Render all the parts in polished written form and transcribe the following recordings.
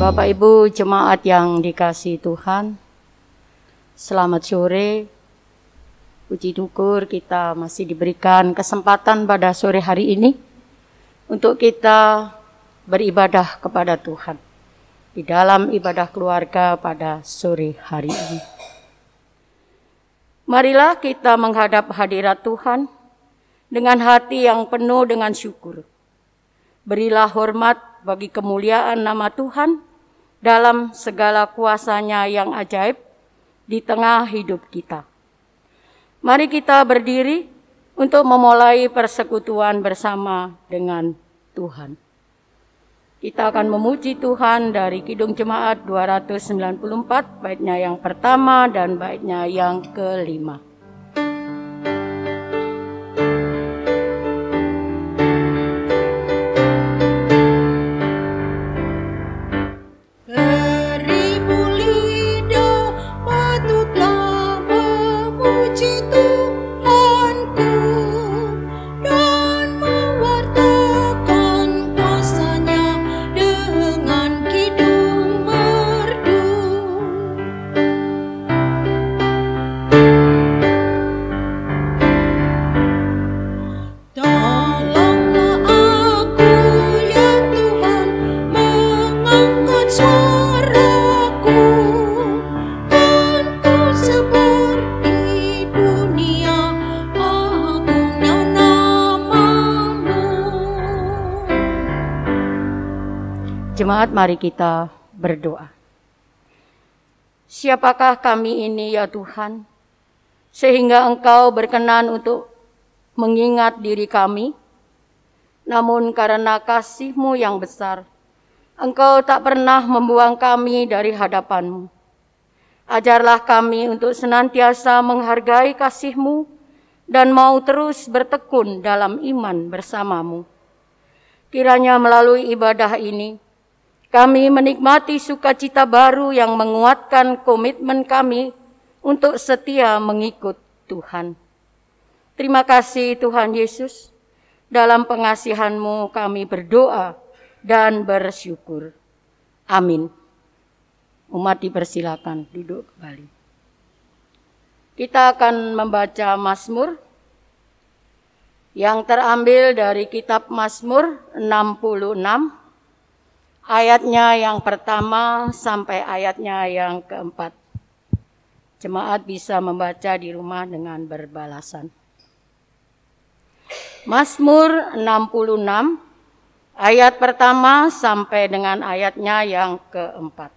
Bapak Ibu jemaat yang dikasihi Tuhan, selamat sore. Puji syukur kita masih diberikan kesempatan pada sore hari ini untuk kita beribadah kepada Tuhan di dalam ibadah keluarga pada sore hari ini. Marilah kita menghadap hadirat Tuhan dengan hati yang penuh dengan syukur. Berilah hormat bagi kemuliaan nama Tuhan dalam segala kuasa-Nya yang ajaib di tengah hidup kita. Mari kita berdiri untuk memulai persekutuan bersama dengan Tuhan. Kita akan memuji Tuhan dari Kidung Jemaat 294, baitnya yang pertama dan baitnya yang kelima. Jemaat, mari kita berdoa. Siapakah kami ini ya Tuhan, sehingga Engkau berkenan untuk mengingat diri kami, namun karena kasih-Mu yang besar, Engkau tak pernah membuang kami dari hadapan-Mu. Ajarlah kami untuk senantiasa menghargai kasih-Mu dan mau terus bertekun dalam iman bersama-Mu. Kiranya melalui ibadah ini, kami menikmati sukacita baru yang menguatkan komitmen kami untuk setia mengikut Tuhan. Terima kasih Tuhan Yesus, dalam pengasihan-Mu kami berdoa dan bersyukur. Amin. Umat dipersilakan duduk kembali. Kita akan membaca Mazmur yang terambil dari kitab Mazmur 66, ayatnya yang pertama sampai ayatnya yang keempat. Jemaat bisa membaca di rumah dengan berbalasan. Mazmur 66, ayat pertama sampai dengan ayatnya yang keempat.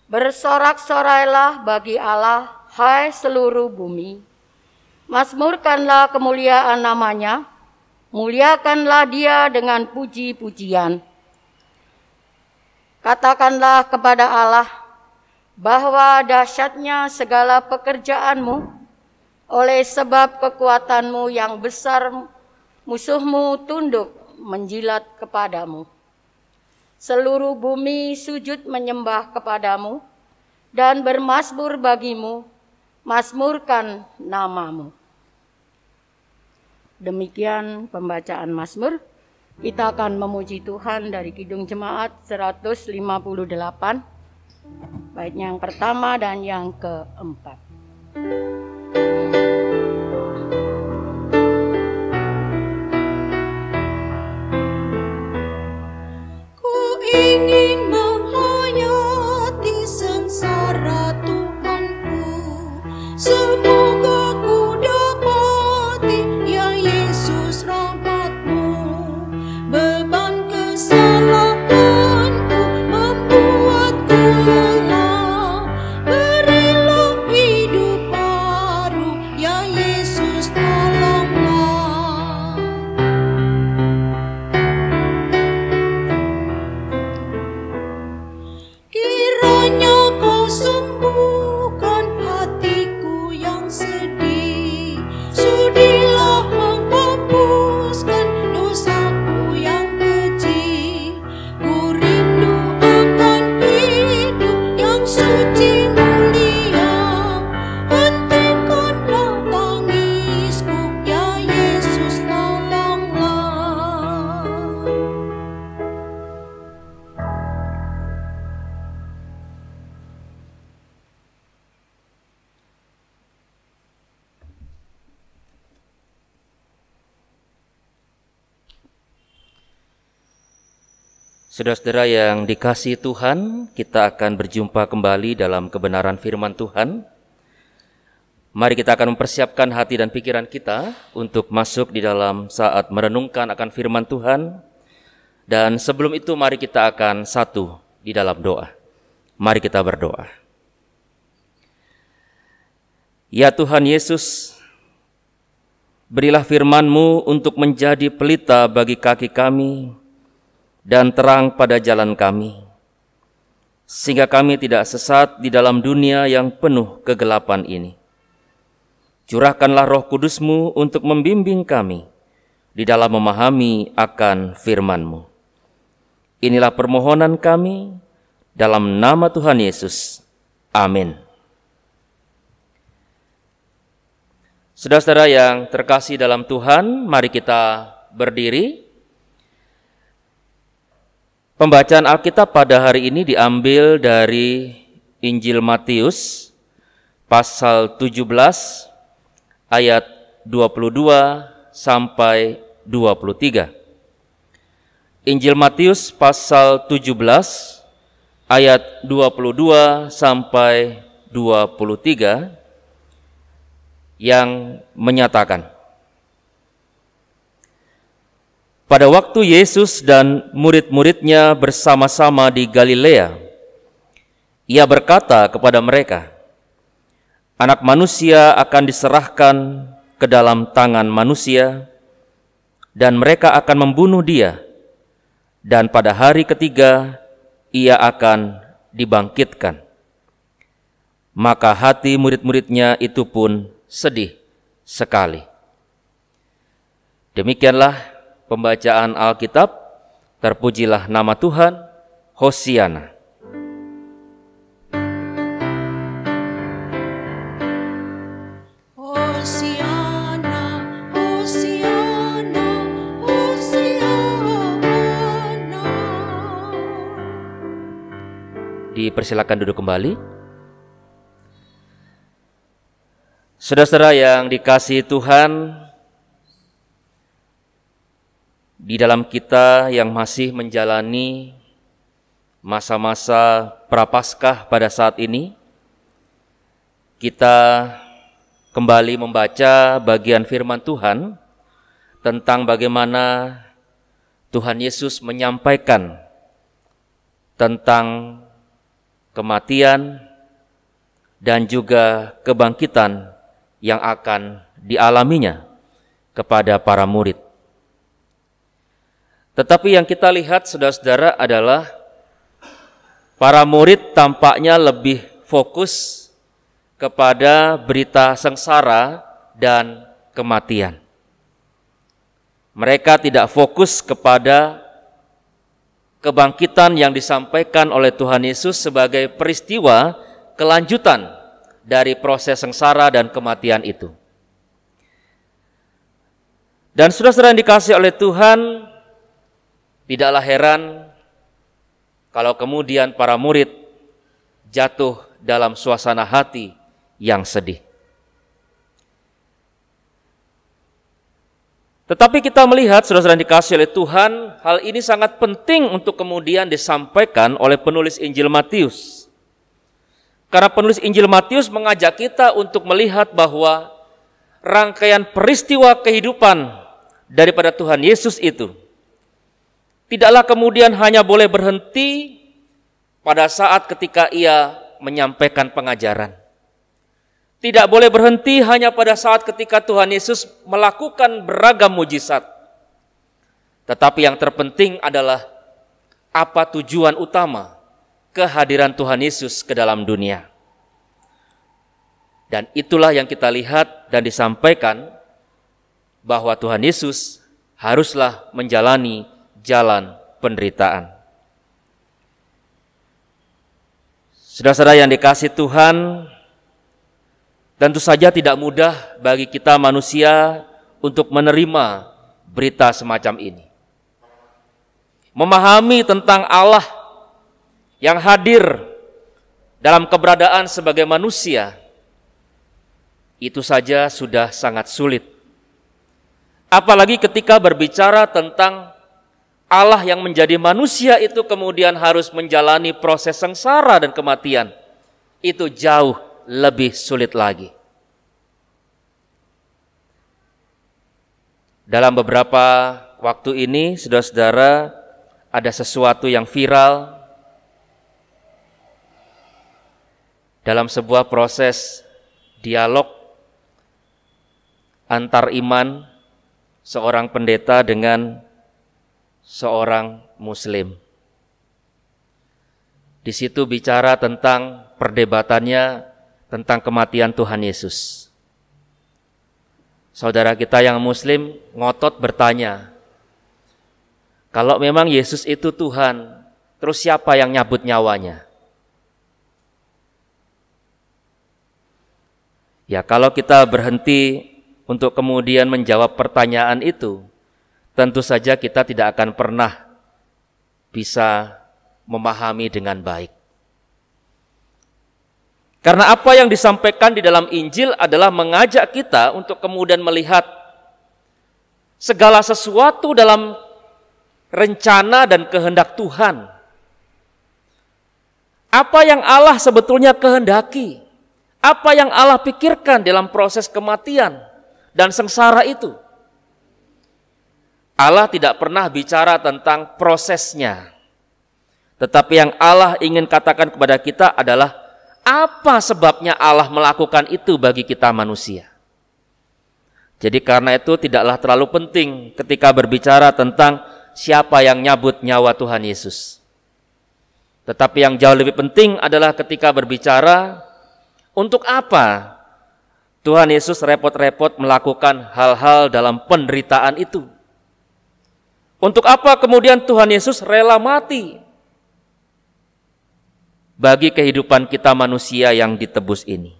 Bersorak-sorailah bagi Allah, hai seluruh bumi. Mazmurkanlah kemuliaan nama-Nya, muliakanlah Dia dengan puji-pujian. Katakanlah kepada Allah bahwa dahsyatnya segala pekerjaan-Mu, oleh sebab kekuatan-Mu yang besar musuh-Mu tunduk menjilat kepadamu. Seluruh bumi sujud menyembah kepadamu dan bermazmur bagimu, mazmurkan nama-Mu. Demikian pembacaan Mazmur. Kita akan memuji Tuhan dari Kidung Jemaat 158, baitnya yang pertama dan yang keempat. Ku ingin menghayati sengsara Tuhanku, semoga ku dapati ya Yesus rahmat-Mu. Beban kesalahanku membuatku lelah, berilah hidup Saudara-saudara yang dikasihi Tuhan, kita akan berjumpa kembali dalam kebenaran firman Tuhan. Mari kita akan mempersiapkan hati dan pikiran kita untuk masuk di dalam saat merenungkan akan firman Tuhan. Dan sebelum itu mari kita akan satu di dalam doa. Mari kita berdoa. Ya Tuhan Yesus, berilah firman-Mu untuk menjadi pelita bagi kaki kami dan terang pada jalan kami, sehingga kami tidak sesat di dalam dunia yang penuh kegelapan ini. Curahkanlah Roh Kudus-Mu untuk membimbing kami di dalam memahami akan firman-Mu. Inilah permohonan kami dalam nama Tuhan Yesus. Amin. Saudara-saudara yang terkasih dalam Tuhan, mari kita berdiri. Pembacaan Alkitab pada hari ini diambil dari Injil Matius pasal 17 ayat 22 sampai 23. Injil Matius pasal 17 ayat 22 sampai 23 yang menyatakan, pada waktu Yesus dan murid-muridnya bersama-sama di Galilea, Ia berkata kepada mereka, Anak manusia akan diserahkan ke dalam tangan manusia, dan mereka akan membunuh Dia, dan pada hari ketiga Ia akan dibangkitkan. Maka hati murid-muridnya itu pun sedih sekali. Demikianlah pembacaan Alkitab. Terpujilah nama Tuhan. Hosiana. Hosiana, Hosiana, Hosiana. Dipersilakan duduk kembali. Saudara-saudara yang dikasihi Tuhan, di dalam kita yang masih menjalani masa-masa prapaskah pada saat ini, kita kembali membaca bagian firman Tuhan tentang bagaimana Tuhan Yesus menyampaikan tentang kematian dan juga kebangkitan yang akan dialaminya kepada para murid. Tetapi yang kita lihat, saudara-saudara, adalah para murid tampaknya lebih fokus kepada berita sengsara dan kematian. Mereka tidak fokus kepada kebangkitan yang disampaikan oleh Tuhan Yesus sebagai peristiwa kelanjutan dari proses sengsara dan kematian itu. Dan saudara-saudara yang dikasihi oleh Tuhan, tidaklah heran kalau kemudian para murid jatuh dalam suasana hati yang sedih. Tetapi kita melihat, saudara-saudara yang dikasihi oleh Tuhan, hal ini sangat penting untuk kemudian disampaikan oleh penulis Injil Matius. Karena penulis Injil Matius mengajak kita untuk melihat bahwa rangkaian peristiwa kehidupan daripada Tuhan Yesus itu tidaklah kemudian hanya boleh berhenti pada saat ketika Ia menyampaikan pengajaran. Tidak boleh berhenti hanya pada saat ketika Tuhan Yesus melakukan beragam mujizat. Tetapi yang terpenting adalah apa tujuan utama kehadiran Tuhan Yesus ke dalam dunia. Dan itulah yang kita lihat dan disampaikan bahwa Tuhan Yesus haruslah menjalani jalan penderitaan. Saudara-saudara yang dikasihi Tuhan, tentu saja tidak mudah bagi kita manusia untuk menerima berita semacam ini. Memahami tentang Allah yang hadir dalam keberadaan sebagai manusia, itu saja sudah sangat sulit. Apalagi ketika berbicara tentang Allah yang menjadi manusia itu kemudian harus menjalani proses sengsara dan kematian. Itu jauh lebih sulit lagi. Dalam beberapa waktu ini, saudara-saudara, ada sesuatu yang viral dalam sebuah proses dialog antar iman seorang pendeta dengan seorang muslim. Di situ bicara tentang perdebatannya tentang kematian Tuhan Yesus. Saudara kita yang muslim ngotot bertanya, kalau memang Yesus itu Tuhan, terus siapa yang nyabut nyawanya? Ya, kalau kita berhenti untuk kemudian menjawab pertanyaan itu, tentu saja kita tidak akan pernah bisa memahami dengan baik. Karena apa yang disampaikan di dalam Injil adalah mengajak kita untuk kemudian melihat segala sesuatu dalam rencana dan kehendak Tuhan. Apa yang Allah sebetulnya kehendaki? Apa yang Allah pikirkan dalam proses kematian dan sengsara itu? Allah tidak pernah bicara tentang prosesnya. Tetapi yang Allah ingin katakan kepada kita adalah apa sebabnya Allah melakukan itu bagi kita manusia. Jadi karena itu tidaklah terlalu penting ketika berbicara tentang siapa yang nyabut nyawa Tuhan Yesus. Tetapi yang jauh lebih penting adalah ketika berbicara untuk apa Tuhan Yesus repot-repot melakukan hal-hal dalam penderitaan itu. Untuk apa kemudian Tuhan Yesus rela mati bagi kehidupan kita manusia yang ditebus ini.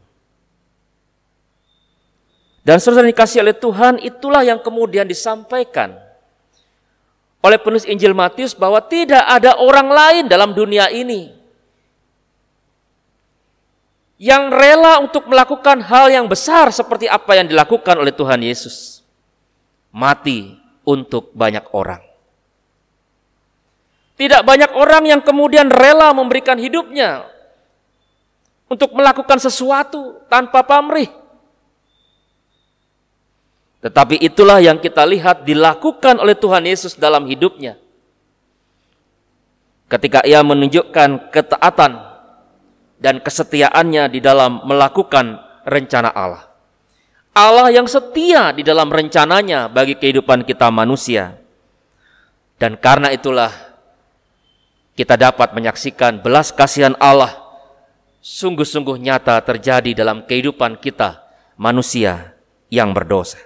Dan saudara dikasih oleh Tuhan, itulah yang kemudian disampaikan oleh penulis Injil Matius bahwa tidak ada orang lain dalam dunia ini yang rela untuk melakukan hal yang besar seperti apa yang dilakukan oleh Tuhan Yesus. Mati untuk banyak orang. Tidak banyak orang yang kemudian rela memberikan hidupnya untuk melakukan sesuatu tanpa pamrih. Tetapi itulah yang kita lihat dilakukan oleh Tuhan Yesus dalam hidupnya. Ketika ia menunjukkan ketaatan dan kesetiaannya di dalam melakukan rencana Allah. Allah yang setia di dalam rencananya bagi kehidupan kita manusia. Dan karena itulah kita dapat menyaksikan belas kasihan Allah sungguh-sungguh nyata terjadi dalam kehidupan kita manusia yang berdosa.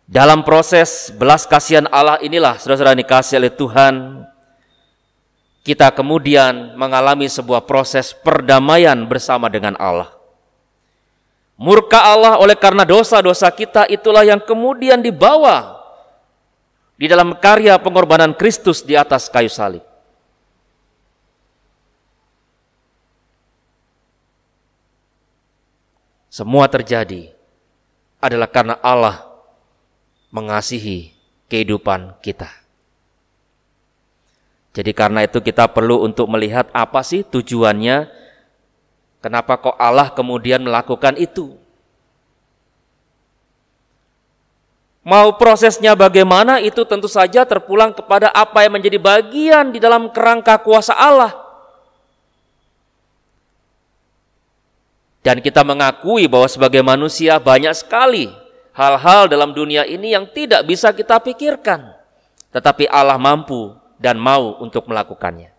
Dalam proses belas kasihan Allah inilah, saudara-saudara dikasihi oleh Tuhan, kita kemudian mengalami sebuah proses perdamaian bersama dengan Allah. Murka Allah oleh karena dosa-dosa kita itulah yang kemudian dibawa di dalam karya pengorbanan Kristus di atas kayu salib. Semua terjadi adalah karena Allah mengasihi kehidupan kita. Jadi karena itu kita perlu untuk melihat apa sih tujuannya, kenapa kok Allah kemudian melakukan itu. Mau prosesnya bagaimana itu tentu saja terpulang kepada apa yang menjadi bagian di dalam kerangka kuasa Allah. Dan kita mengakui bahwa sebagai manusia banyak sekali hal-hal dalam dunia ini yang tidak bisa kita pikirkan. Tetapi Allah mampu dan mau untuk melakukannya.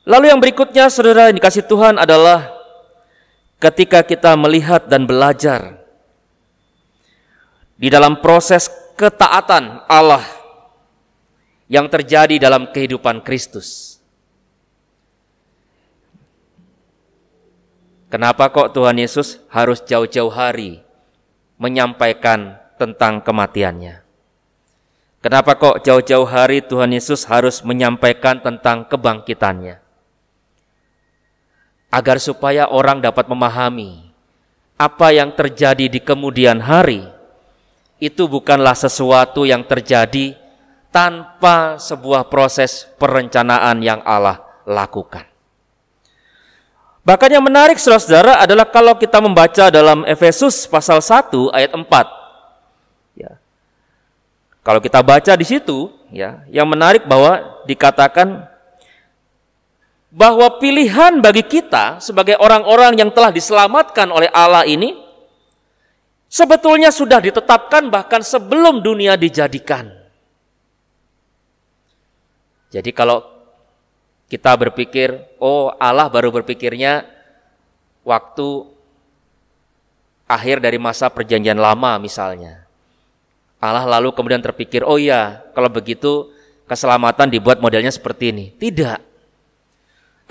Lalu yang berikutnya saudara yang dikasihi Tuhan adalah ketika kita melihat dan belajar di dalam proses ketaatan Allah yang terjadi dalam kehidupan Kristus. Kenapa kok Tuhan Yesus harus jauh-jauh hari menyampaikan tentang kematiannya? Kenapa kok jauh-jauh hari Tuhan Yesus harus menyampaikan tentang kebangkitannya? Agar supaya orang dapat memahami apa yang terjadi di kemudian hari itu bukanlah sesuatu yang terjadi tanpa sebuah proses perencanaan yang Allah lakukan. Bahkan yang menarik saudara-saudara adalah kalau kita membaca dalam Efesus pasal 1 ayat 4. Ya. Kalau kita baca di situ, ya, yang menarik bahwa dikatakan bahwa pilihan bagi kita sebagai orang-orang yang telah diselamatkan oleh Allah ini sebetulnya sudah ditetapkan bahkan sebelum dunia dijadikan. Jadi kalau kita berpikir, oh Allah baru berpikirnya waktu akhir dari masa perjanjian lama misalnya. Allah lalu kemudian terpikir, oh iya kalau begitu keselamatan dibuat modelnya seperti ini. Tidak.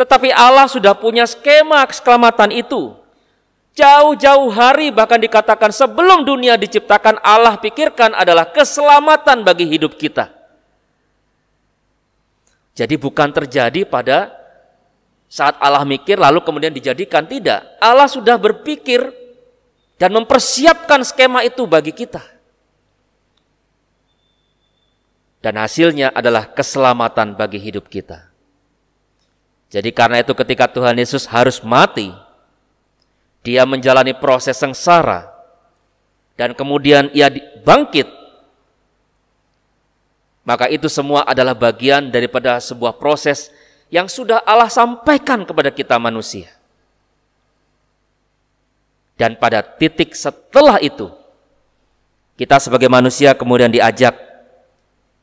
Tetapi Allah sudah punya skema keselamatan itu. Jauh-jauh hari bahkan dikatakan sebelum dunia diciptakan Allah pikirkan adalah keselamatan bagi hidup kita. Jadi bukan terjadi pada saat Allah mikir lalu kemudian dijadikan. Tidak. Allah sudah berpikir dan mempersiapkan skema itu bagi kita. Dan hasilnya adalah keselamatan bagi hidup kita. Jadi karena itu ketika Tuhan Yesus harus mati, dia menjalani proses sengsara, dan kemudian ia bangkit, maka itu semua adalah bagian daripada sebuah proses yang sudah Allah sampaikan kepada kita manusia. Dan pada titik setelah itu, kita sebagai manusia kemudian diajak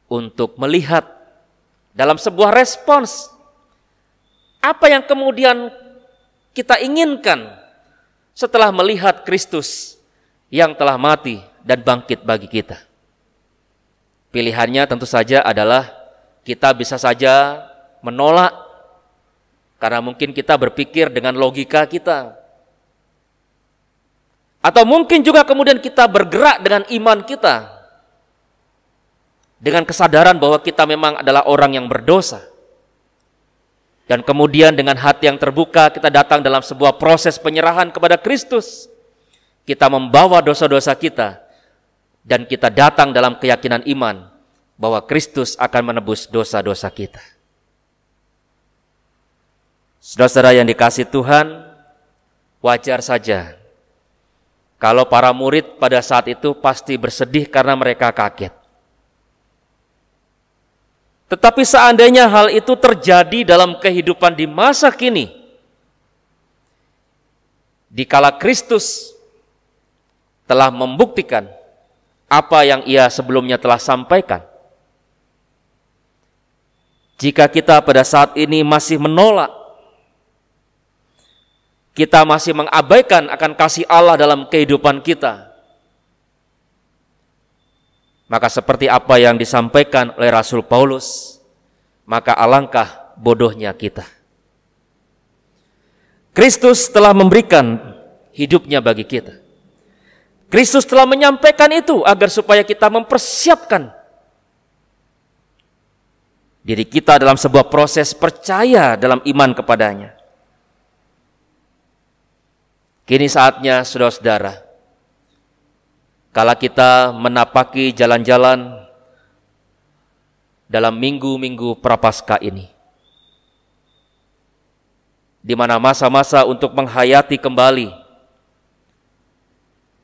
untuk melihat dalam sebuah respons, apa yang kemudian kita inginkan setelah melihat Kristus yang telah mati dan bangkit bagi kita. Pilihannya tentu saja adalah kita bisa saja menolak karena mungkin kita berpikir dengan logika kita. Atau mungkin juga kemudian kita bergerak dengan iman kita. Dengan kesadaran bahwa kita memang adalah orang yang berdosa. Dan kemudian dengan hati yang terbuka kita datang dalam sebuah proses penyerahan kepada Kristus. Kita membawa dosa-dosa kita dan kita datang dalam keyakinan iman bahwa Kristus akan menebus dosa-dosa kita. Saudara-saudara yang dikasihi Tuhan, wajar saja kalau para murid pada saat itu pasti bersedih karena mereka kaget. Tetapi seandainya hal itu terjadi dalam kehidupan di masa kini, dikala Kristus telah membuktikan apa yang ia sebelumnya telah sampaikan, jika kita pada saat ini masih menolak, kita masih mengabaikan akan kasih Allah dalam kehidupan kita, maka seperti apa yang disampaikan oleh Rasul Paulus, maka alangkah bodohnya kita. Kristus telah memberikan hidupnya bagi kita. Kristus telah menyampaikan itu agar supaya kita mempersiapkan diri kita dalam sebuah proses percaya dalam iman kepadanya. Kini saatnya saudara-saudara, kala kita menapaki jalan-jalan dalam minggu-minggu Prapaskah ini, di mana masa-masa untuk menghayati kembali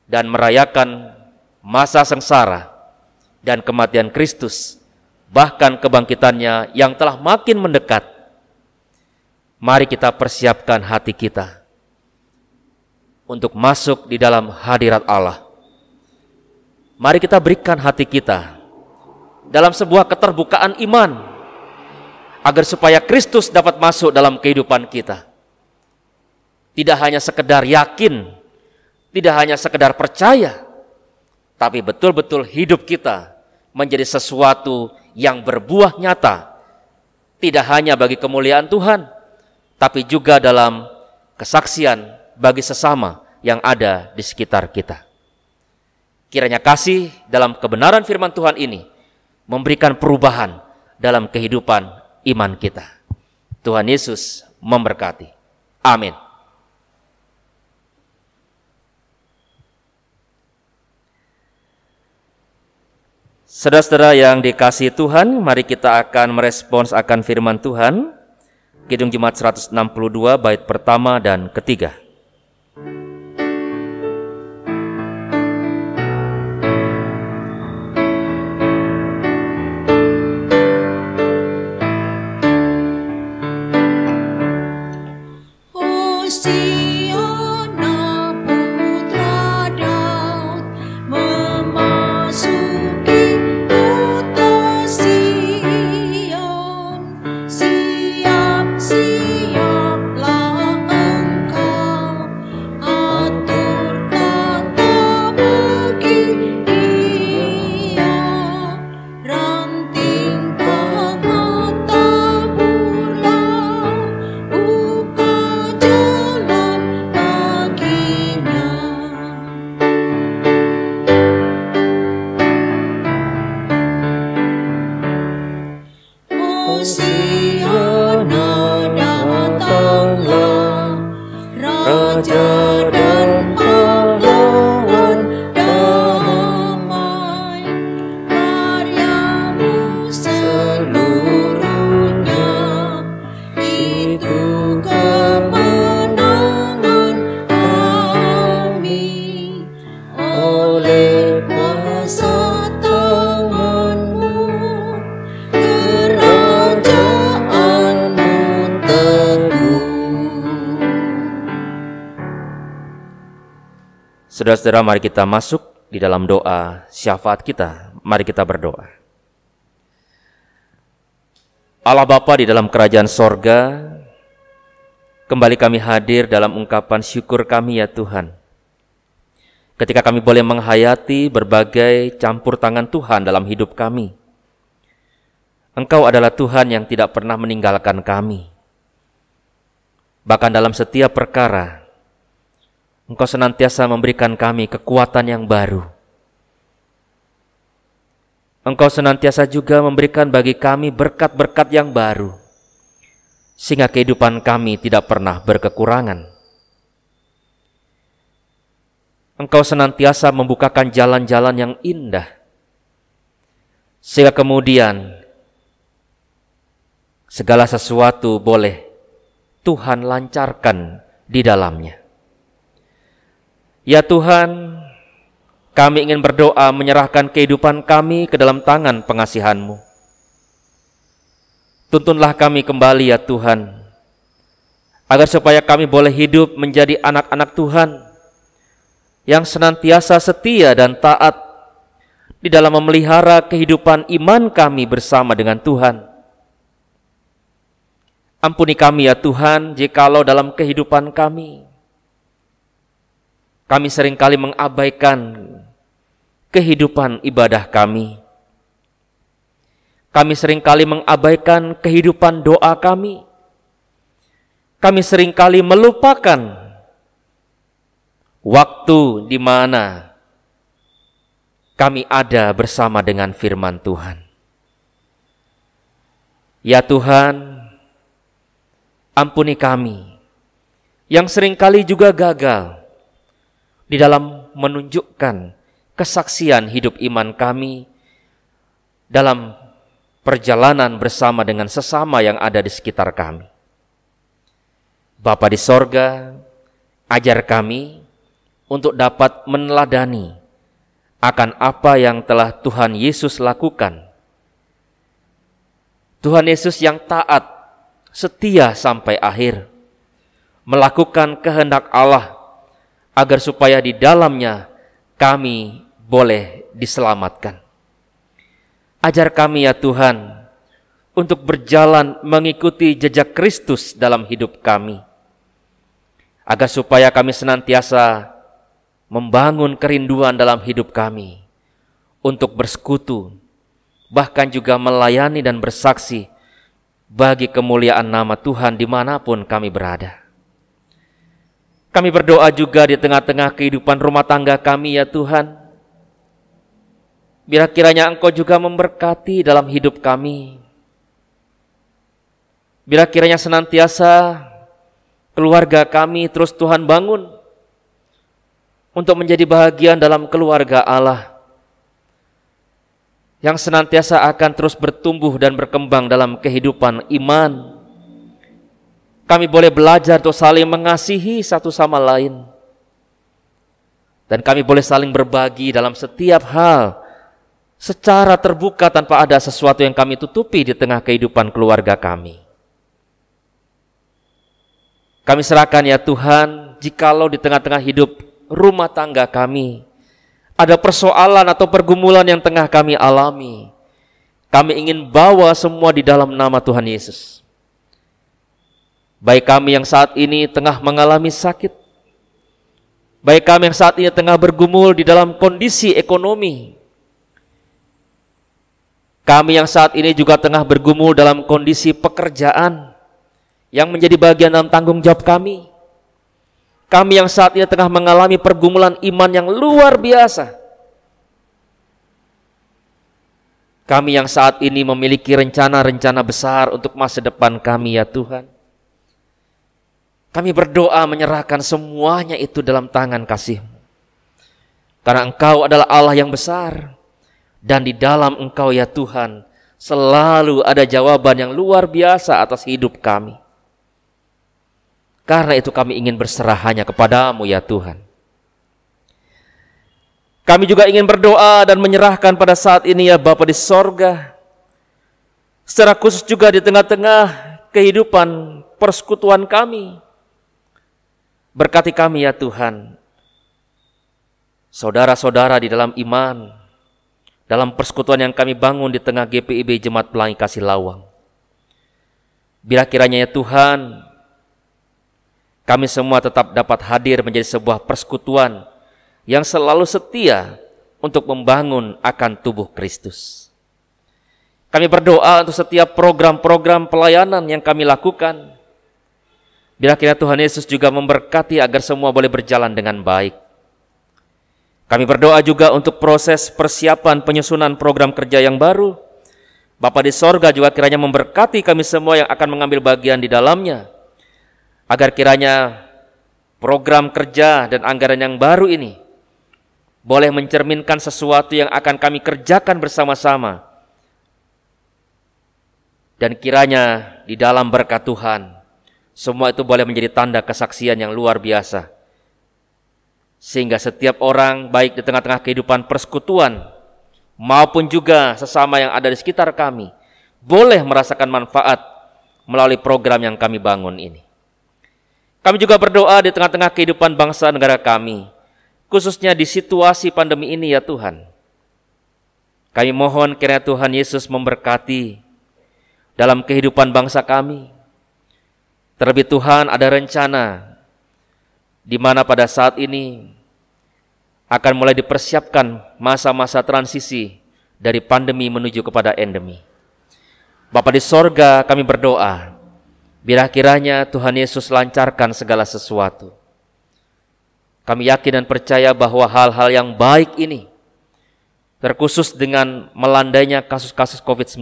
dan merayakan masa sengsara dan kematian Kristus, bahkan kebangkitannya yang telah makin mendekat, mari kita persiapkan hati kita untuk masuk di dalam hadirat Allah. Mari kita berikan hati kita dalam sebuah keterbukaan iman agar supaya Kristus dapat masuk dalam kehidupan kita. Tidak hanya sekedar yakin, tidak hanya sekedar percaya, tapi betul-betul hidup kita menjadi sesuatu yang berbuah nyata, tidak hanya bagi kemuliaan Tuhan, tapi juga dalam kesaksian bagi sesama yang ada di sekitar kita. Kiranya kasih dalam kebenaran firman Tuhan ini memberikan perubahan dalam kehidupan iman kita. Tuhan Yesus memberkati. Amin. Saudara-saudara yang dikasihi Tuhan, mari kita akan merespons akan firman Tuhan. Kidung Jemaat 162 bait pertama dan ketiga. Saudara-saudara, mari kita masuk di dalam doa syafaat kita. Mari kita berdoa. Allah Bapa di dalam kerajaan sorga, kembali kami hadir dalam ungkapan syukur kami ya Tuhan. Ketika kami boleh menghayati berbagai campur tangan Tuhan dalam hidup kami. Engkau adalah Tuhan yang tidak pernah meninggalkan kami. Bahkan dalam setiap perkara, Engkau senantiasa memberikan kami kekuatan yang baru. Engkau senantiasa juga memberikan bagi kami berkat-berkat yang baru, sehingga kehidupan kami tidak pernah berkekurangan. Engkau senantiasa membukakan jalan-jalan yang indah, sehingga kemudian segala sesuatu boleh Tuhan lancarkan di dalamnya. Ya Tuhan, kami ingin berdoa menyerahkan kehidupan kami ke dalam tangan pengasihan-Mu. Tuntunlah kami kembali ya Tuhan, agar supaya kami boleh hidup menjadi anak-anak Tuhan yang senantiasa setia dan taat di dalam memelihara kehidupan iman kami bersama dengan Tuhan. Ampuni kami ya Tuhan, jikalau dalam kehidupan kami seringkali mengabaikan kehidupan ibadah kami. Kami seringkali mengabaikan kehidupan doa kami. Kami seringkali melupakan waktu di mana kami ada bersama dengan firman Tuhan. Ya Tuhan, ampuni kami yang seringkali juga gagal di dalam menunjukkan kesaksian hidup iman kami dalam perjalanan bersama dengan sesama yang ada di sekitar kami. Bapa di sorga, ajar kami untuk dapat meneladani akan apa yang telah Tuhan Yesus lakukan. Tuhan Yesus yang taat, setia sampai akhir, melakukan kehendak Allah, agar supaya di dalamnya kami boleh diselamatkan. Ajar kami ya Tuhan, untuk berjalan mengikuti jejak Kristus dalam hidup kami, agar supaya kami senantiasa membangun kerinduan dalam hidup kami, untuk bersekutu, bahkan juga melayani dan bersaksi bagi kemuliaan nama Tuhan dimanapun kami berada. Kami berdoa juga di tengah-tengah kehidupan rumah tangga kami ya Tuhan. Biar kiranya Engkau juga memberkati dalam hidup kami. Biar kiranya senantiasa keluarga kami terus Tuhan bangun untuk menjadi bahagian dalam keluarga Allah. yang senantiasa akan terus bertumbuh dan berkembang dalam kehidupan iman. Kami boleh belajar untuk saling mengasihi satu sama lain. Dan kami boleh saling berbagi dalam setiap hal secara terbuka tanpa ada sesuatu yang kami tutupi di tengah kehidupan keluarga kami. Kami serahkan ya Tuhan, jikalau di tengah-tengah hidup rumah tangga kami ada persoalan atau pergumulan yang tengah kami alami, kami ingin bawa semua di dalam nama Tuhan Yesus. Baik kami yang saat ini tengah mengalami sakit, baik kami yang saat ini tengah bergumul di dalam kondisi ekonomi, kami yang saat ini juga tengah bergumul dalam kondisi pekerjaan yang menjadi bagian dalam tanggung jawab kami. Kami yang saat ini tengah mengalami pergumulan iman yang luar biasa. Kami yang saat ini memiliki rencana-rencana besar untuk masa depan kami ya Tuhan. Kami berdoa menyerahkan semuanya itu dalam tangan kasih-Mu. Karena Engkau adalah Allah yang besar. Dan di dalam Engkau ya Tuhan selalu ada jawaban yang luar biasa atas hidup kami. Karena itu kami ingin berserah hanya kepada-Mu ya Tuhan. Kami juga ingin berdoa dan menyerahkan pada saat ini ya Bapa di sorga. Secara khusus juga di tengah-tengah kehidupan persekutuan kami. Berkati kami ya Tuhan. Saudara-saudara di dalam iman, dalam persekutuan yang kami bangun di tengah GPIB Jemaat Pelangi Kasih Lawang. Bila kiranya ya Tuhan, kami semua tetap dapat hadir menjadi sebuah persekutuan yang selalu setia untuk membangun akan tubuh Kristus. Kami berdoa untuk setiap program-program pelayanan yang kami lakukan. Bila kiranya Tuhan Yesus juga memberkati agar semua boleh berjalan dengan baik. Kami berdoa juga untuk proses persiapan penyusunan program kerja yang baru. Bapa di sorga juga kiranya memberkati kami semua yang akan mengambil bagian di dalamnya. Agar kiranya program kerja dan anggaran yang baru ini boleh mencerminkan sesuatu yang akan kami kerjakan bersama-sama. Dan kiranya di dalam berkat Tuhan, semua itu boleh menjadi tanda kesaksian yang luar biasa. Sehingga setiap orang baik di tengah-tengah kehidupan persekutuan maupun juga sesama yang ada di sekitar kami boleh merasakan manfaat melalui program yang kami bangun ini. Kami juga berdoa di tengah-tengah kehidupan bangsa negara kami, khususnya di situasi pandemi ini ya Tuhan. Kami mohon kiranya Tuhan Yesus memberkati dalam kehidupan bangsa kami. Terlebih Tuhan ada rencana di mana pada saat ini akan mulai dipersiapkan masa-masa transisi dari pandemi menuju kepada endemi. Bapa di sorga, kami berdoa, biar kiranya Tuhan Yesus lancarkan segala sesuatu. Kami yakin dan percaya bahwa hal-hal yang baik ini, terkhusus dengan melandainya kasus-kasus COVID-19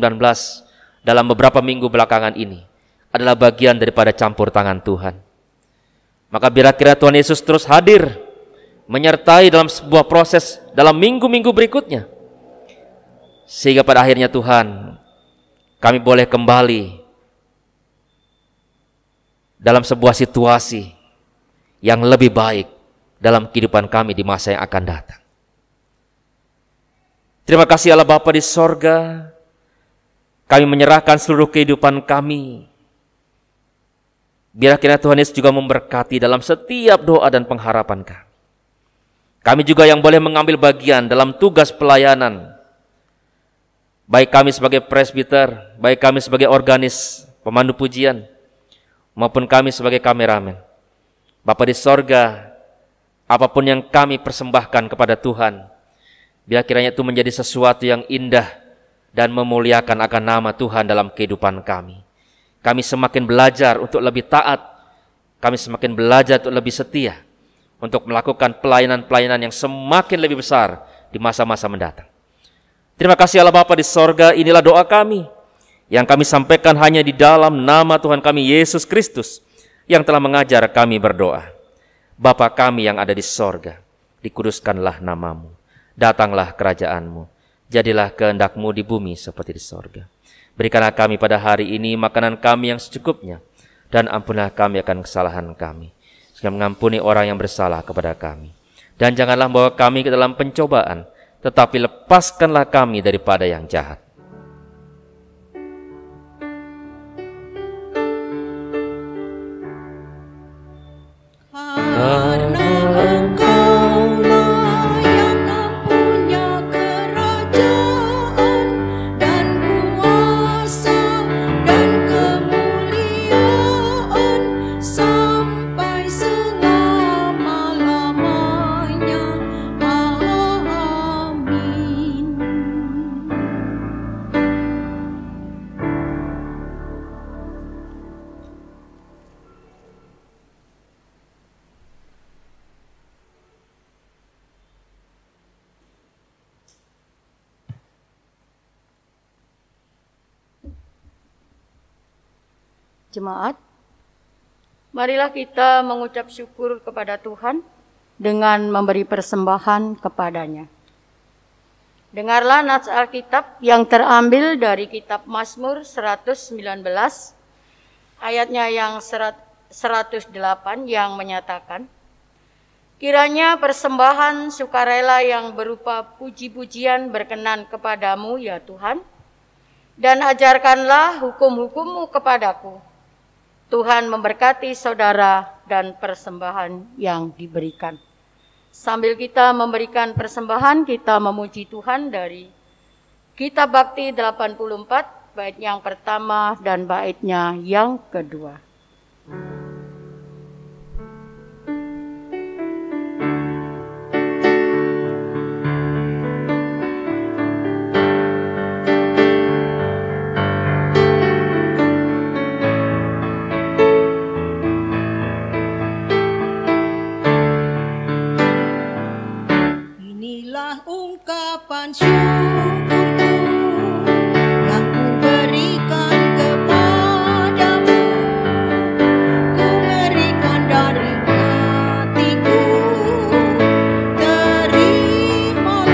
dalam beberapa minggu belakangan ini, adalah bagian daripada campur tangan Tuhan. Maka biar kiranya Tuhan Yesus terus hadir, menyertai dalam sebuah proses dalam minggu-minggu berikutnya. Sehingga pada akhirnya Tuhan, kami boleh kembali dalam sebuah situasi yang lebih baik dalam kehidupan kami di masa yang akan datang. Terima kasih Allah Bapa di sorga, kami menyerahkan seluruh kehidupan kami. Biar kiranya Tuhan Yesus juga memberkati dalam setiap doa dan pengharapan kami. Kami juga yang boleh mengambil bagian dalam tugas pelayanan. Baik kami sebagai presbiter, baik kami sebagai organis, pemandu pujian, maupun kami sebagai kameramen. Bapa di sorga, apapun yang kami persembahkan kepada Tuhan, biar kiranya itu menjadi sesuatu yang indah dan memuliakan akan nama Tuhan dalam kehidupan kami. Kami semakin belajar untuk lebih taat, kami semakin belajar untuk lebih setia, untuk melakukan pelayanan-pelayanan yang semakin lebih besar di masa-masa mendatang. Terima kasih Allah Bapa di sorga, inilah doa kami, yang kami sampaikan hanya di dalam nama Tuhan kami Yesus Kristus, yang telah mengajar kami berdoa. Bapa kami yang ada di sorga, dikuduskanlah namamu, datanglah kerajaan-Mu, jadilah kehendak-Mu di bumi seperti di sorga. Berikanlah kami pada hari ini makanan kami yang secukupnya, dan ampunilah kami akan kesalahan kami, sehingga mengampuni orang yang bersalah kepada kami. Dan janganlah membawa kami ke dalam pencobaan, tetapi lepaskanlah kami daripada yang jahat. Karena Engkaulah yang mempunyai kerajaan dan kuasa dan kemuliaan sampai selama-lamanya. Amin. Jemaat, marilah kita mengucap syukur kepada Tuhan dengan memberi persembahan kepadanya. Dengarlah nats Alkitab yang terambil dari kitab Mazmur 119, ayatnya yang 108 yang menyatakan, kiranya persembahan sukarela yang berupa puji-pujian berkenan kepadamu ya Tuhan, dan ajarkanlah hukum-hukum-Mu kepadaku. Tuhan memberkati saudara dan persembahan yang diberikan. Sambil kita memberikan persembahan, kita memuji Tuhan dari Kitab Bakti 84, bait yang pertama dan baitnya yang kedua. Inilah ungkapan syukurku yang ku berikan kepadamu. Ku berikan dari hatiku, terimalah.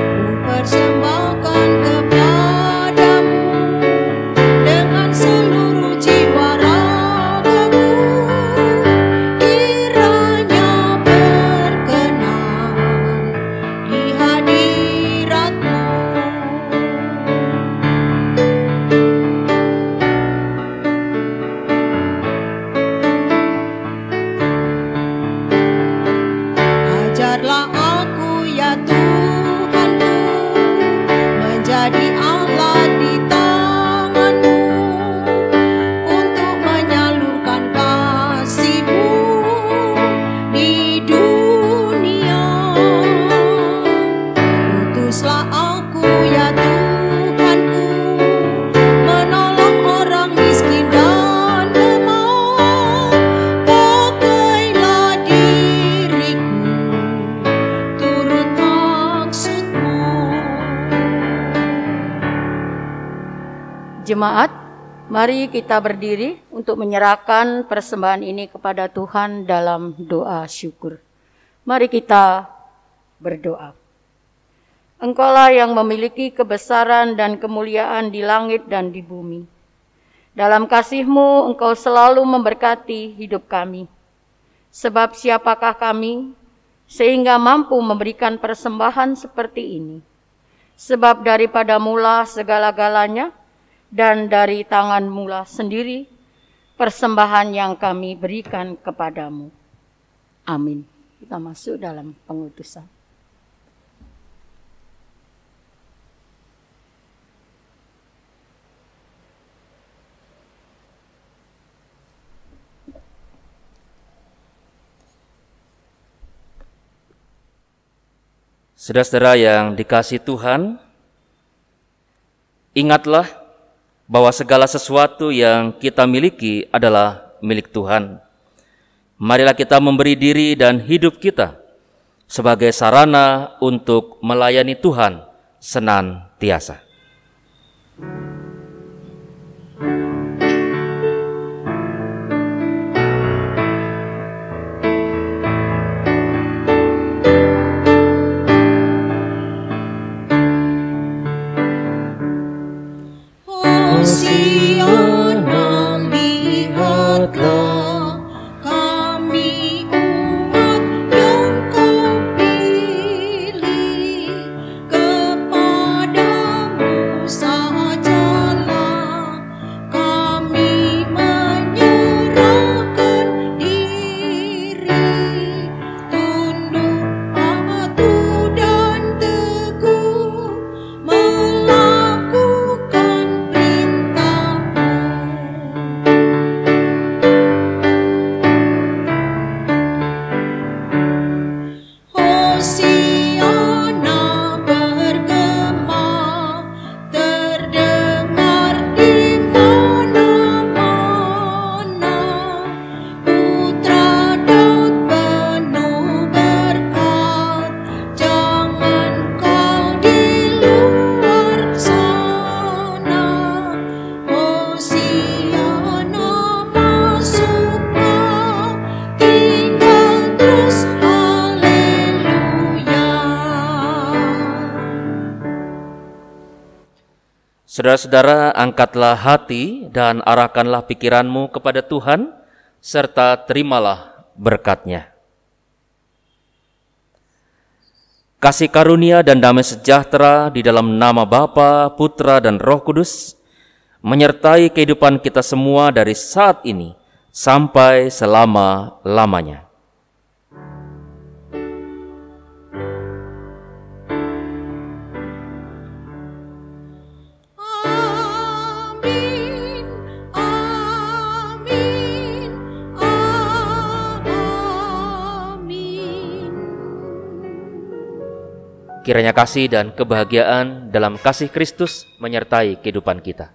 Ku persembahkan kepadamu dengan seluruh jiwa ragaku. Kiranya berkenan di hadirat-Mu. Ajarlah aku ya Tuhanku, menjadi alat di tangan-Mu untuk menyalurkan kasih-Mu di dunia. Utuslah aku ya Tuhanku, menolong orang miskin dan lemah. Pakailah diriku turut maksud-Mu. Jemaat, mari kita berdiri untuk menyerahkan persembahan ini kepada Tuhan dalam doa syukur. Mari kita berdoa. Engkaulah yang memiliki kebesaran dan kemuliaan di langit dan di bumi. Dalam kasih-Mu, Engkau selalu memberkati hidup kami. Sebab siapakah kami sehingga mampu memberikan persembahan seperti ini? Sebab daripada mula segala-galanya, dan dari tangan mula sendiri persembahan yang kami berikan kepadamu. Amin. Kita masuk dalam pengutusan. Saudara-saudara yang dikasihi Tuhan, ingatlah bahwa segala sesuatu yang kita miliki adalah milik Tuhan. Marilah kita memberi diri dan hidup kita sebagai sarana untuk melayani Tuhan senantiasa. kami umat yang Kau pilih, kepadamu sajalah kami menyerahkan diri, tunduk patuh dan teguh melakukan perintah-Mu. Hosiana bergema, terdengar di mana-mana. Putra Daud penuh berkat, jangan kau di luar sana. Hosiana masuklah, tinggal terus, haleluya. Saudara-saudara, angkatlah hati dan arahkanlah pikiranmu kepada Tuhan, serta terimalah berkat-Nya. Kasih karunia dan damai sejahtera di dalam nama Bapa, Putra, dan Roh Kudus menyertai kehidupan kita semua dari saat ini sampai selama-lamanya. Amin, amin, amin. Kiranya kasih dan kebahagiaan dalam kasih Kristus menyertai kehidupan kita.